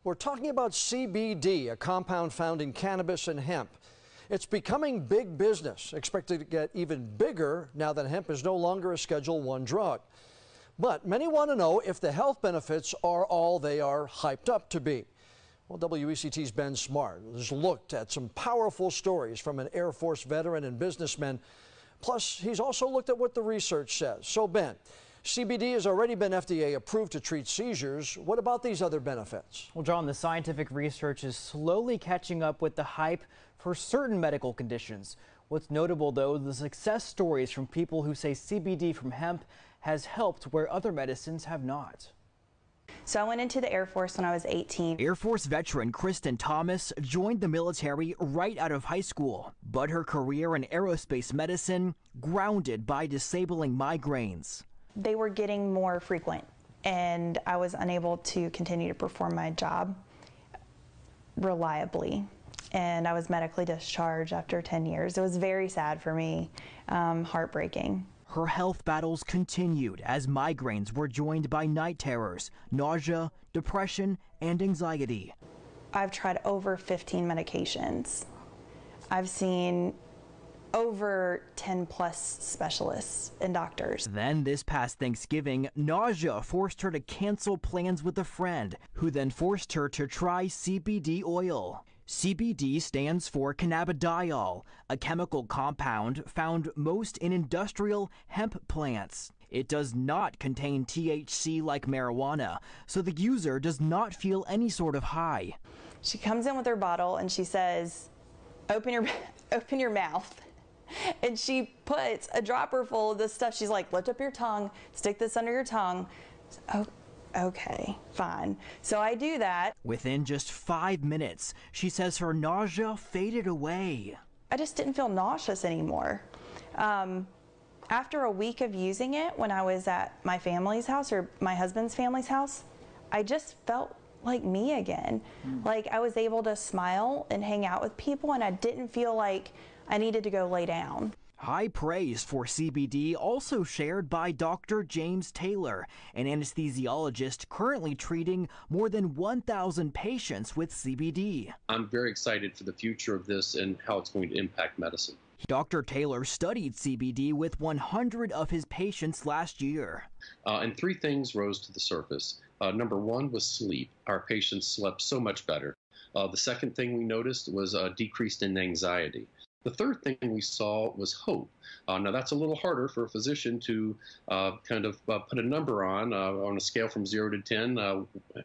We're talking about CBD, a compound found in cannabis and hemp. It's becoming big business, expected to get even bigger now that hemp is no longer a Schedule I drug. But many want to know if the health benefits are all they are hyped up to be. Well, WECT's Ben Smart has looked at some powerful stories from an Air Force veteran and businessman. Plus, he's also looked at what the research says. So, Ben, CBD has already been FDA approved to treat seizures. What about these other benefits? Well, John, the scientific research is slowly catching up with the hype for certain medical conditions. What's notable, though, the success stories from people who say CBD from hemp has helped where other medicines have not. So I went into the Air Force when I was 18. Air Force veteran Kristen Thomas joined the military right out of high school, but her career in aerospace medicine grounded by disabling migraines. They were getting more frequent, and I was unable to continue to perform my job reliably. And I was medically discharged after 10 years. It was very sad for me, heartbreaking. Her health battles continued as migraines were joined by night terrors, nausea, depression, and anxiety. I've tried over 15 medications. I've seen over 10 plus specialists and doctors. Then this past Thanksgiving, nausea forced her to cancel plans with a friend, who then forced her to try CBD oil. CBD stands for cannabidiol, a chemical compound found most in industrial hemp plants. It does not contain THC like marijuana, so the user does not feel any sort of high. She comes in with her bottle and she says, open your mouth. And she puts a dropper full of this stuff. She's like, lift up your tongue, stick this under your tongue. Oh, okay, fine. So I do that. Within just 5 minutes, she says her nausea faded away. I just didn't feel nauseous anymore. After a week of using it, when I was at my family's house or my husband's family's house, I just felt like me again. Like I was able to smile and hang out with people, and I didn't feel like I needed to go lay down. High praise for CBD also shared by Dr. James Taylor, an anesthesiologist currently treating more than 1,000 patients with CBD. I'm very excited for the future of this and how it's going to impact medicine. Dr. Taylor studied CBD with 100 of his patients last year. And three things rose to the surface. Number one was sleep. Our patients slept so much better. The second thing we noticed was a decrease in anxiety. The third thing we saw was hope. Now that's a little harder for a physician to put a number on a scale from 0 to 10,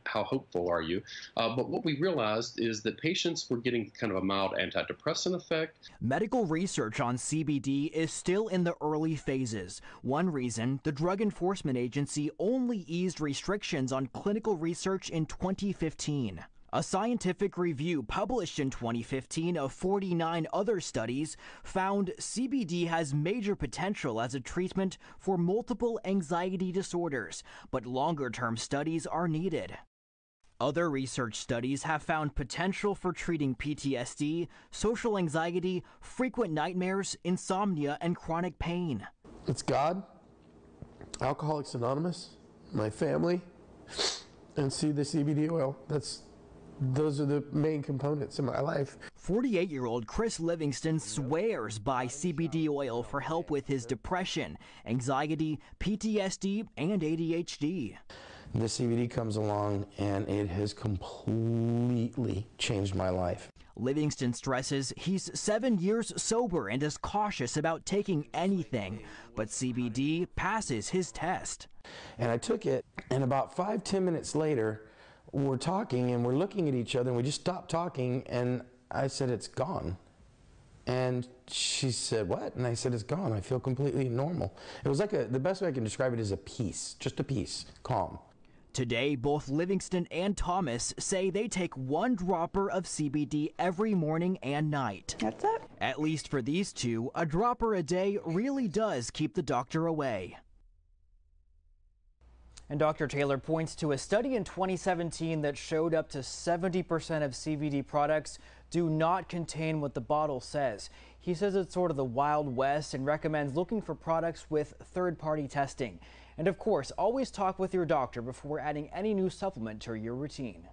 how hopeful are you? But what we realized is that patients were getting kind of a mild antidepressant effect. Medical research on CBD is still in the early phases. One reason, the Drug Enforcement Agency only eased restrictions on clinical research in 2015. A scientific review published in 2015 of 49 other studies found CBD has major potential as a treatment for multiple anxiety disorders, but longer-term studies are needed. Other research studies have found potential for treating PTSD, social anxiety, frequent nightmares, insomnia, and chronic pain. It's God, Alcoholics Anonymous, my family, and see the CBD oil. Those are the main components in my life. 48-year-old Chris Livingston swears by CBD oil for help with his depression, anxiety, PTSD, and ADHD. The CBD comes along and it has completely changed my life. Livingston stresses he's 7 years sober and is cautious about taking anything, but CBD passes his test. And I took it, and about 5-10 minutes later, we're talking and we're looking at each other, and we just stopped talking, and I said, it's gone. And she said, what? And I said, it's gone. I feel completely normal. It was like the best way I can describe it is a peace, just a peace, calm. Today, both Livingston and Thomas say they take 1 dropper of CBD every morning and night. That's it. At least for these two, a dropper a day really does keep the doctor away. And Dr. Taylor points to a study in 2017 that showed up to 70% of CBD products do not contain what the bottle says. He says it's sort of the Wild West and recommends looking for products with third-party testing. And of course, always talk with your doctor before adding any new supplement to your routine.